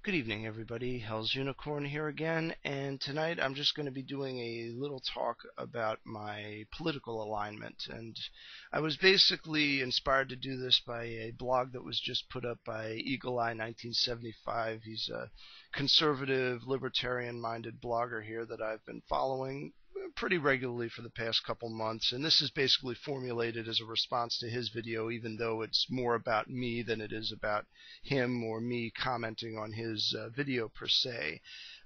Good evening, everybody. Hell's Unicorn here again, and tonight I'm just going to be doing a little talk about my political alignment. And I was basically inspired to do this by a blog that was just put up by Eagle Eye 1975. He's a conservative, libertarian-minded blogger here that I've been following pretty regularly for the past couple months, and this is basically formulated as a response to his video, even though it's more about me than it is about him or me commenting on his video per se.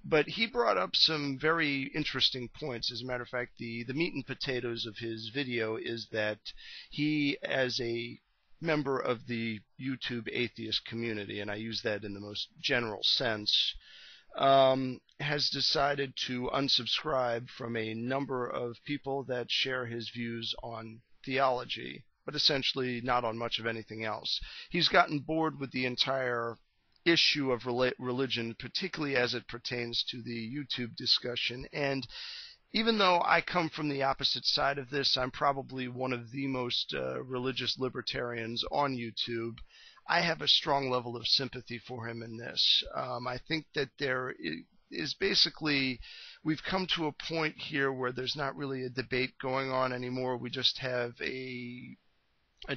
But he brought up some very interesting points. As a matter of fact, the meat and potatoes of his video is that he, as a member of the YouTube atheist community, and I use that in the most general sense, has decided to unsubscribe from a number of people that share his views on theology, but essentially not on much of anything else. He's gotten bored with the entire issue of religion, particularly as it pertains to the YouTube discussion. And even though I come from the opposite side of this, I'm probably one of the most religious libertarians on YouTube. I have a strong level of sympathy for him in this. I think that there is basically, we've come to a point here where there's not really a debate going on anymore. We just have a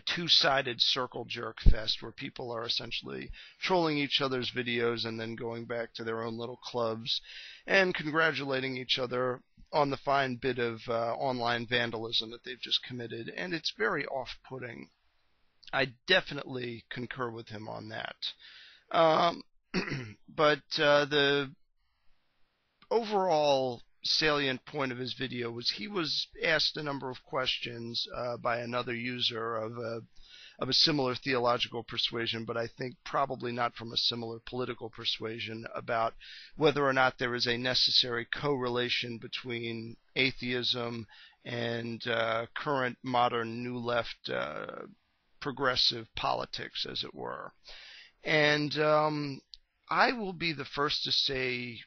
two-sided circle jerk fest where people are essentially trolling each other's videos and then going back to their own little clubs and congratulating each other on the fine bit of online vandalism that they've just committed, and it's very off-putting. I definitely concur with him on that. Um, but the overall salient point of his video was he was asked a number of questions by another user of a similar theological persuasion, but I think probably not from a similar political persuasion, about whether or not there is a necessary correlation between atheism and current modern new left progressive politics, as it were. And I will be the first to say,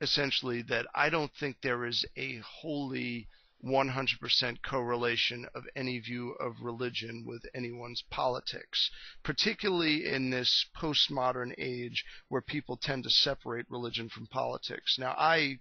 essentially, that I don't think there is a wholly 100% correlation of any view of religion with anyone's politics, particularly in this postmodern age where people tend to separate religion from politics. Now, I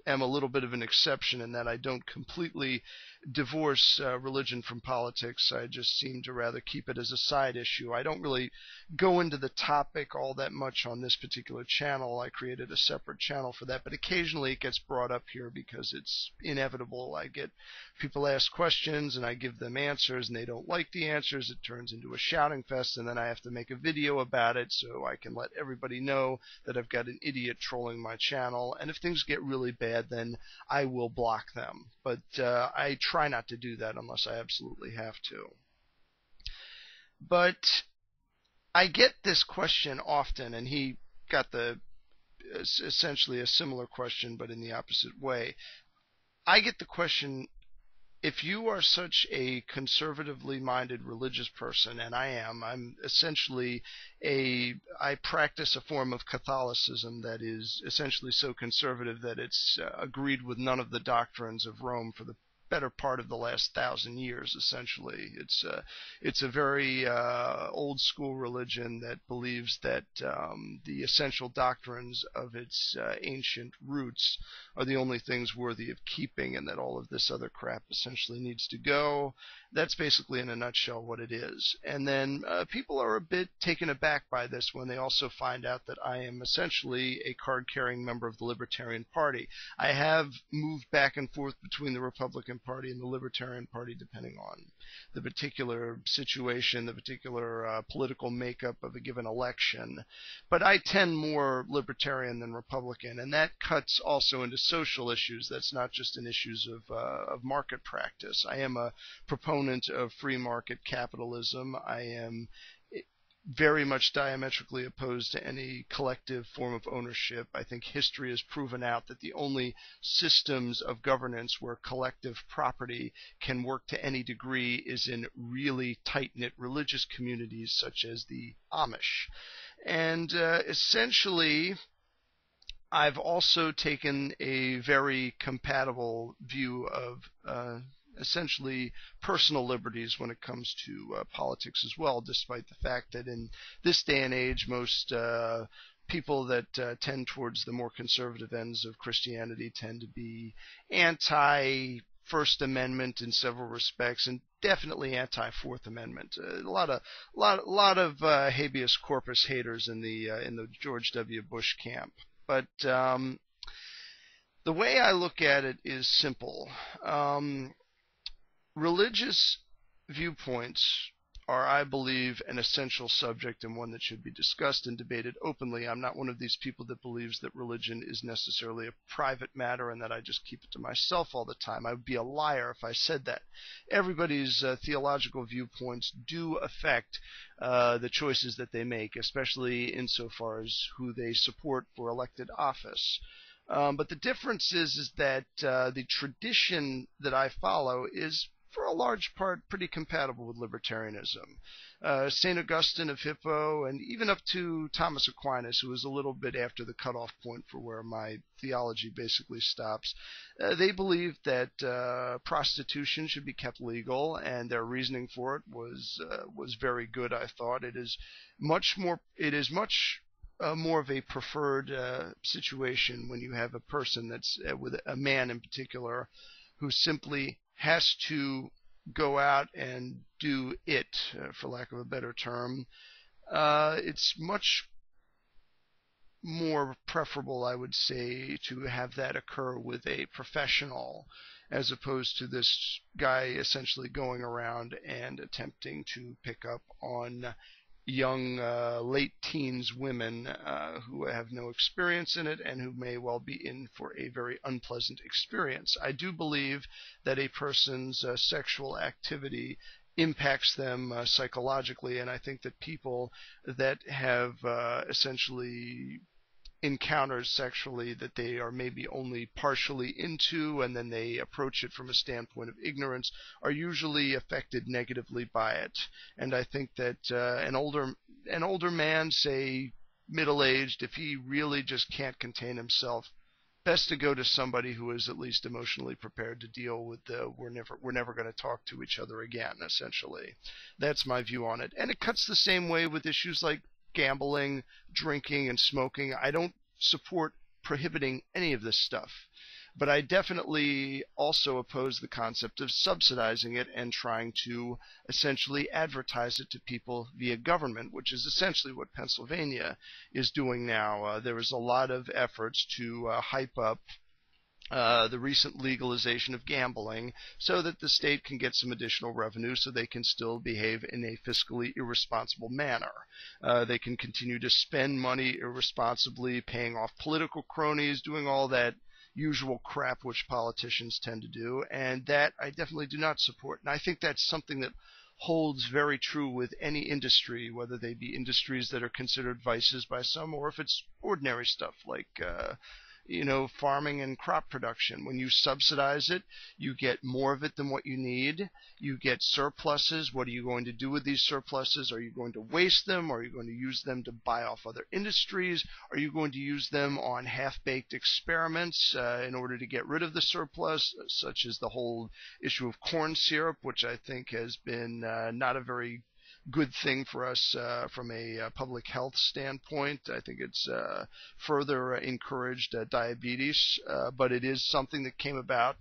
am a little bit of an exception in that I don't completely divorce religion from politics. I just seem to rather keep it as a side issue. I don't really go into the topic all that much on this particular channel. I created a separate channel for that, but occasionally it gets brought up here because it's inevitable. I get people ask questions and I give them answers, and they don't like the answers. It turns into a shouting fest, and then I have to make a video about it so I can let everybody know that I've got an idiot trolling my channel. And if things get really bad, then I will block them. But I try not to do that unless I absolutely have to. But I get this question often, and he got essentially a similar question, but in the opposite way. I get the question, if you are such a conservatively minded religious person, and I am, I'm essentially I practice a form of Catholicism that is essentially so conservative that it's agreed with none of the doctrines of Rome for the better part of the last 1,000 years. Essentially, it's a very old school religion that believes that the essential doctrines of its ancient roots are the only things worthy of keeping, and that all of this other crap essentially needs to go. That's basically, in a nutshell, what it is. And then people are a bit taken aback by this when they also find out that I am essentially a card-carrying member of the Libertarian Party. I have moved back and forth between the Republican Party and the Libertarian Party depending on the particular situation, the particular political makeup of a given election. But I tend more Libertarian than Republican, and that cuts also into social issues. That's not just in issues of market practice. I am a proponent of free market capitalism. I am very much diametrically opposed to any collective form of ownership. I think history has proven out that the only systems of governance where collective property can work to any degree is in really tight-knit religious communities such as the Amish. And essentially, I've also taken a very compatible view of essentially personal liberties when it comes to politics as well, despite the fact that in this day and age most people that tend towards the more conservative ends of Christianity tend to be anti First Amendment in several respects, and definitely anti Fourth Amendment. A lot of habeas corpus haters in the George W. Bush camp. But the way I look at it is simple. Religious viewpoints are, I believe, an essential subject and one that should be discussed and debated openly. I'm not one of these people that believes that religion is necessarily a private matter and that I just keep it to myself all the time. I would be a liar if I said that. Everybody's theological viewpoints do affect the choices that they make, especially insofar as who they support for elected office. But the difference is that the tradition that I follow is, for a large part, pretty compatible with libertarianism. St. Augustine of Hippo, and even up to Thomas Aquinas, who was a little bit after the cutoff point for where my theology basically stops, they believed that prostitution should be kept legal, and their reasoning for it was very good. I thought it is much more of a preferred situation when you have a person that's with a man in particular who simply has to go out and do it, for lack of a better term. It's much more preferable, I would say, to have that occur with a professional as opposed to this guy essentially going around and attempting to pick up on young late teens women who have no experience in it and who may well be in for a very unpleasant experience. I do believe that a person's sexual activity impacts them psychologically, and I think that people that have essentially encounters sexually that they are maybe only partially into and then they approach it from a standpoint of ignorance are usually affected negatively by it. And I think that an older man, say middle-aged, if he really just can't contain himself, best to go to somebody who is at least emotionally prepared to deal with the we're never going to talk to each other again, essentially. That's my view on it. And it cuts the same way with issues like gambling, drinking, and smoking. I don't support prohibiting any of this stuff, but I definitely also oppose the concept of subsidizing it and trying to essentially advertise it to people via government, which is essentially what Pennsylvania is doing now. There is a lot of efforts to hype up the recent legalization of gambling so that the state can get some additional revenue so they can still behave in a fiscally irresponsible manner. They can continue to spend money irresponsibly, paying off political cronies, doing all that usual crap which politicians tend to do, and that I definitely do not support. And I think that's something that holds very true with any industry, whether they be industries that are considered vices by some, or if it's ordinary stuff like farming and crop production. When you subsidize it, you get more of it than what you need. You get surpluses. What are you going to do with these surpluses? Are you going to waste them? Are you going to use them to buy off other industries? Are you going to use them on half-baked experiments in order to get rid of the surplus, such as the whole issue of corn syrup, which I think has been not a very good thing for us from a public health standpoint. I think it's further encouraged diabetes, but it is something that came about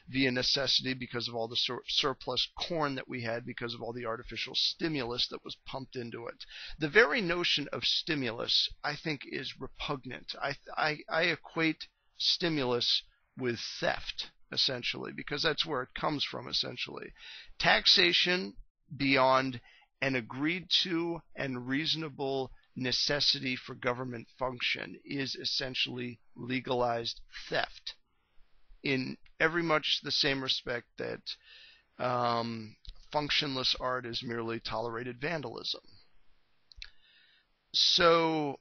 via necessity because of all the surplus corn that we had because of all the artificial stimulus that was pumped into it. The very notion of stimulus, I think, is repugnant. I equate stimulus with theft, essentially, because that's where it comes from, essentially. Taxation beyond an agreed to and reasonable necessity for government function is essentially legalized theft in every much the same respect that functionless art is merely tolerated vandalism. So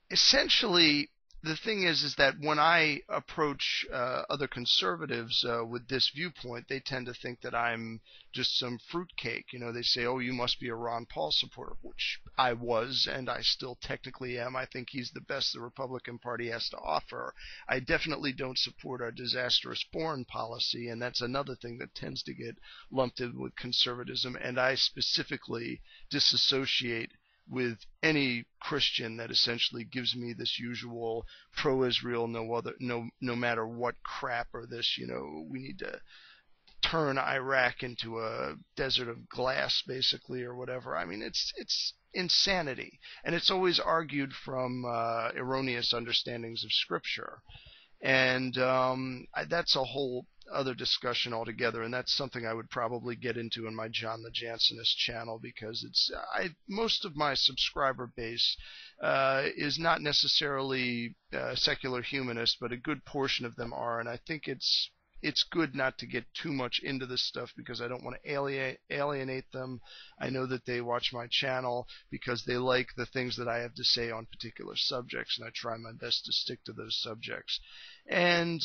essentially, the thing is that when I approach other conservatives with this viewpoint, they tend to think that I'm just some fruitcake. They say, oh, you must be a Ron Paul supporter, which I was, and I still technically am. I think he's the best the Republican Party has to offer. I definitely don't support our disastrous foreign policy, and that's another thing that tends to get lumped in with conservatism, and I specifically disassociate with any Christian that essentially gives me this usual pro-Israel, no matter what crap, or this, we need to turn Iraq into a desert of glass, basically, or whatever. I mean, it's insanity, and it's always argued from erroneous understandings of Scripture. And that's a whole other discussion altogether, and that's something I would probably get into in my John the Jansenist channel, because most of my subscriber base is not necessarily secular humanists, but a good portion of them are, and I think it's good not to get too much into this stuff, because I don't want to alienate them. I know that they watch my channel because they like the things that I have to say on particular subjects, and I try my best to stick to those subjects. And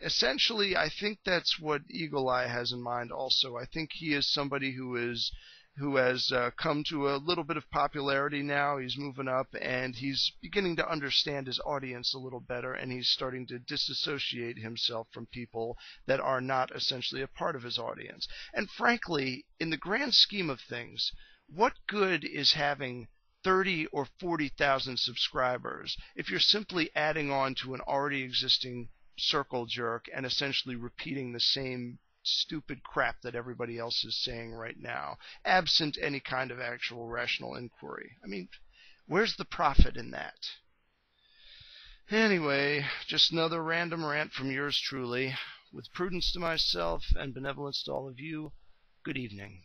essentially, I think that's what Eagle Eye has in mind also. I think he is somebody who has come to a little bit of popularity now. He's moving up, and he's beginning to understand his audience a little better, and he's starting to disassociate himself from people that are not essentially a part of his audience. And frankly, in the grand scheme of things, what good is having 30 or 40,000 subscribers if you're simply adding on to an already existing circle jerk and essentially repeating the same stupid crap that everybody else is saying right now, absent any kind of actual rational inquiry? I mean, where's the profit in that? Anyway, just another random rant from yours truly. With prudence to myself and benevolence to all of you, good evening.